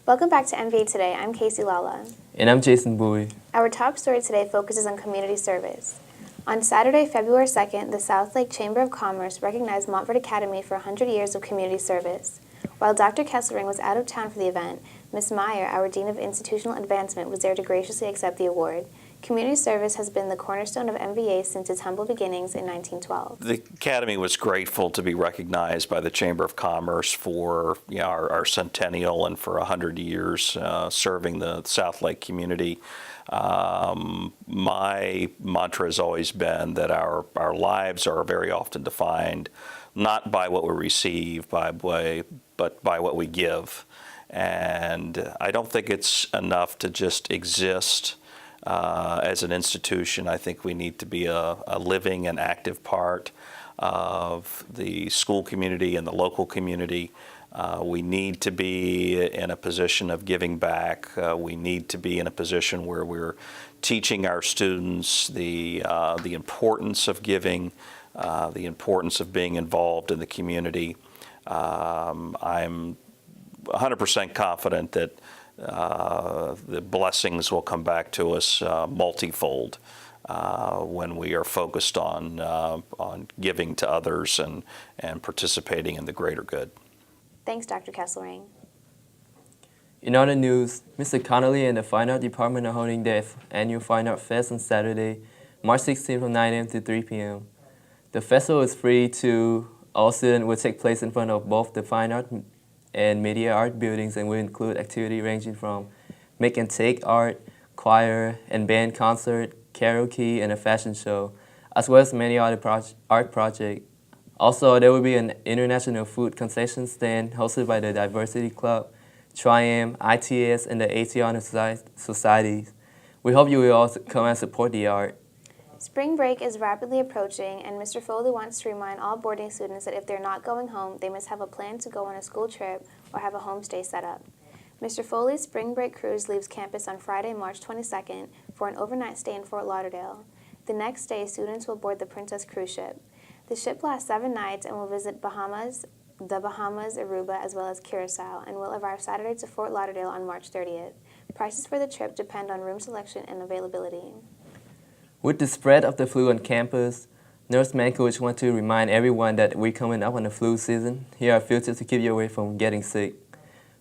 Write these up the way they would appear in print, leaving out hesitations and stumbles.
Welcome back to MVA Today. I'm Casey Lala. And I'm Jason Bowie. Our top story today focuses on community service. On Saturday, February 2nd, the South Lake Chamber of Commerce recognized Montverde Academy for 100 years of community service. While Dr. Kesselring was out of town for the event, Ms. Meyer, our Dean of Institutional Advancement, was there to graciously accept the award. Community service has been the cornerstone of MVA since its humble beginnings in 1912. The Academy was grateful to be recognized by the Chamber of Commerce for our centennial and for 100 years serving the South Lake community. My mantra has always been that our lives are very often defined not by what we receive, but by what we give. And I don't think it's enough to just exist as an institution. I think we need to be a living and active part of the school community and the local community. We need to be in a position of giving back. We need to be in a position where we're teaching our students the importance of giving, the importance of being involved in the community. I'm 100% confident that the blessings will come back to us multifold when we are focused on giving to others and participating in the greater good. Thanks, Dr. Kesselring. In other news, Mr. Connolly and the Fine Art Department are holding their annual Fine Art Fest on Saturday, March 16th from 9 a.m. to 3 p.m. The festival is free to all students, will take place in front of both the Fine Art and Media Art buildings and will include activities ranging from make and take art, choir and band concert, karaoke, and a fashion show, as well as many other art projects. Also, there will be an international food concession stand hosted by the Diversity Club, Triam, ITS, and the AT Honor Societies. We hope you will all come and support the art. Spring break is rapidly approaching, and Mr. Foley wants to remind all boarding students that if they're not going home, they must have a plan to go on a school trip or have a homestay set up. Mr. Foley's spring break cruise leaves campus on Friday, March 22nd for an overnight stay in Fort Lauderdale. The next day, students will board the Princess cruise ship. The ship lasts 7 nights and will visit the Bahamas, Aruba, as well as Curacao, and will arrive Saturday to Fort Lauderdale on March 30th. Prices for the trip depend on room selection and availability. With the spread of the flu on campus, Nurse Mankiewicz wants to remind everyone that we're coming up on the flu season. Here are a few tips to keep you away from getting sick.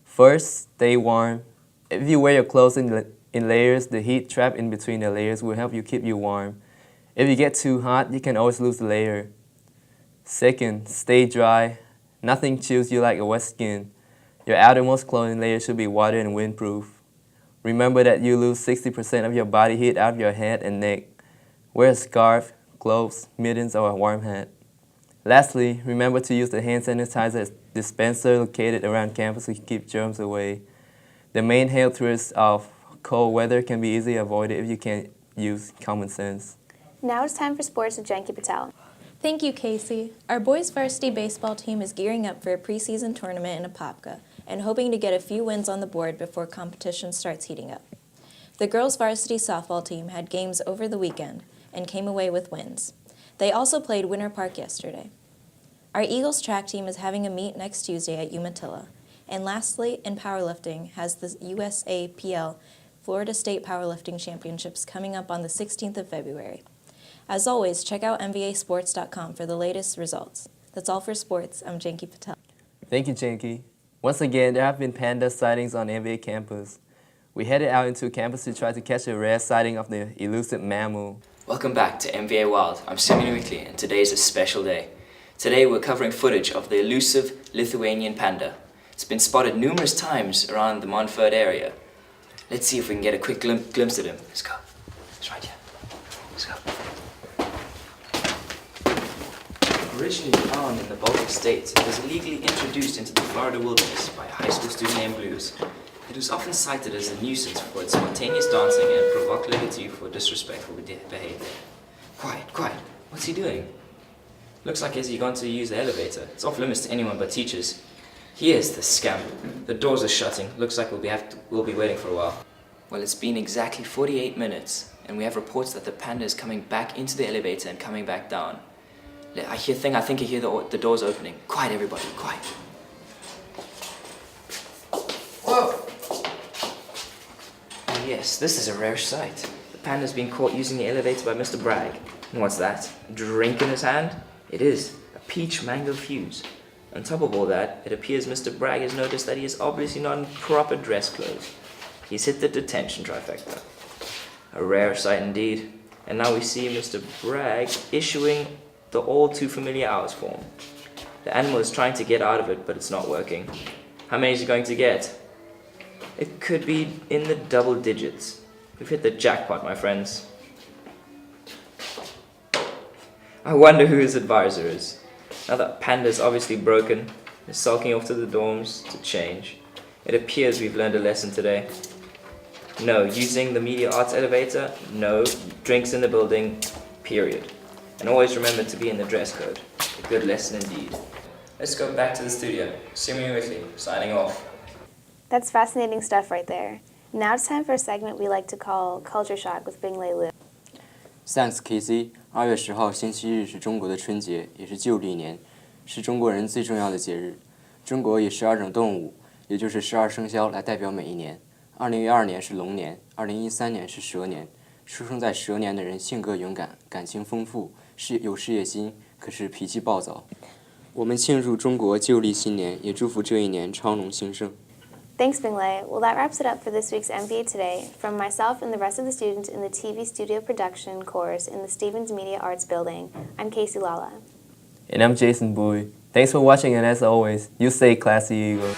First, stay warm. If you wear your clothes in layers, the heat trapped in between the layers will help you keep you warm. If you get too hot, you can always lose the layer. Second, stay dry. Nothing chills you like a wet skin. Your outermost clothing layer should be water and windproof. Remember that you lose 60% of your body heat out of your head and neck. Wear a scarf, gloves, mittens, or a warm hat. Lastly, remember to use the hand sanitizer dispenser located around campus to keep germs away. The main health risks of cold weather can be easily avoided if you can use common sense. Now it's time for sports with Janki Patel. Thank you, Casey. Our boys varsity baseball team is gearing up for a preseason tournament in Apopka and hoping to get a few wins on the board before competition starts heating up. The girls varsity softball team had games over the weekend and came away with wins. They also played Winter Park yesterday. Our Eagles track team is having a meet next Tuesday at Umatilla. And lastly, in powerlifting, has the USAPL Florida State Powerlifting Championships coming up on the 16th of February. As always, check out MVAsports.com for the latest results. That's all for sports. I'm Janki Patel. Thank you, Janki. Once again, there have been panda sightings on MVA campus. We headed out into campus to try to catch a rare sighting of the elusive mammal. Welcome back to MVA Wild. I'm Simeon Weekly, and today is a special day. Today we're covering footage of the elusive Lithuanian panda. It's been spotted numerous times around the Montverde area. Let's see if we can get a quick glimpse of him. Let's go. It's right here. Let's go. Originally found in the Baltic states, it was illegally introduced into the Florida wilderness by a high school student named Blues. It was often cited as a nuisance for its spontaneous dancing and provocativity for disrespectful behavior. Quiet, quiet. What's he doing? Looks like he's gone to use the elevator. It's off limits to anyone but teachers. Here's the scamp. The doors are shutting. Looks like we'll be waiting for a while. Well, it's been exactly 48 minutes, and we have reports that the panda is coming back into the elevator and coming back down. I think I hear the doors opening. Quiet, everybody, quiet. Whoa! Yes, this is a rare sight. The panda's been caught using the elevator by Mr. Bragg. And what's that? A drink in his hand? It is. A peach mango fuse. On top of all that, it appears Mr. Bragg has noticed that he is obviously not in proper dress clothes. He's hit the detention trifecta. A rare sight indeed. And now we see Mr. Bragg issuing the all too familiar hours form. The animal is trying to get out of it, but it's not working. How many is he going to get? It could be in the double digits. We've hit the jackpot, my friends. I wonder who his advisor is. Now that Panda is obviously broken, is sulking off to the dorms to change. It appears we've learned a lesson today. No using the media arts elevator, no drinks in the building, period. And always remember to be in the dress code. A good lesson indeed. Let's go back to the studio. Simi Whitley, signing off. That's fascinating stuff right there. Now it's time for a segment we like to call Culture Shock with Bingley Liu. Thanks, Casey. 2月10号星期日是中国的春节，也是旧历年，是中国人最重要的节日。中国以12种动物，也就是12生肖来代表每一年。2012年是龙年，2013年是蛇年。出生在蛇年的人性格勇敢，感情丰富，有事业心，可是脾气暴躁。我们庆祝中国旧历新年，也祝福这一年昌隆兴盛。Thanks, Bingley. Well, that wraps it up for this week's MVA Today. From myself and the rest of the students in the TV Studio Production course in the Stevens Media Arts Building, I'm Casey Lala. And I'm Jason Bowie. Thanks for watching, and as always, you stay classy, Eagle.